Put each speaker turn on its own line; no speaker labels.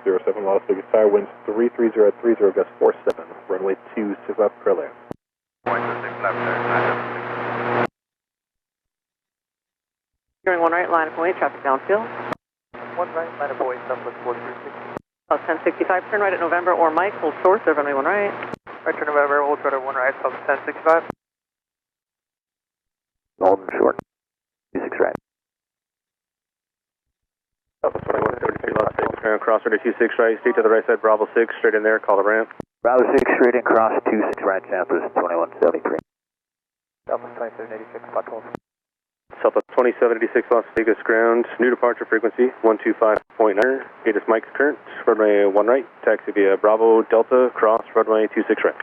07 Las Vegas Tower, winds 330 at 30, gust 47, runway 26 left, clear land.
26 left, sir, 976.
Hearing 1 right, line of way, traffic downfield.
1 right, line of way, Southwest 436.
1065, turn right at November or Mike, hold short, serve runway 1 right.
Right turn November, hold short at 1 right, Southwest 1065.
Holding short, 26 right.
Southwest 2173 Las Vegas, ground crosser to 26 right, stay to the right side, Bravo 6, straight in there, call the ramp.
Bravo 6, straight in, cross 26 right, Southwest 2173.
Southwest 2786, spot 12.
Southwest 2786 Las Vegas ground, new departure frequency 125.9, gate is Mike's current, runway 1 right, taxi via Bravo Delta, cross runway 26 right.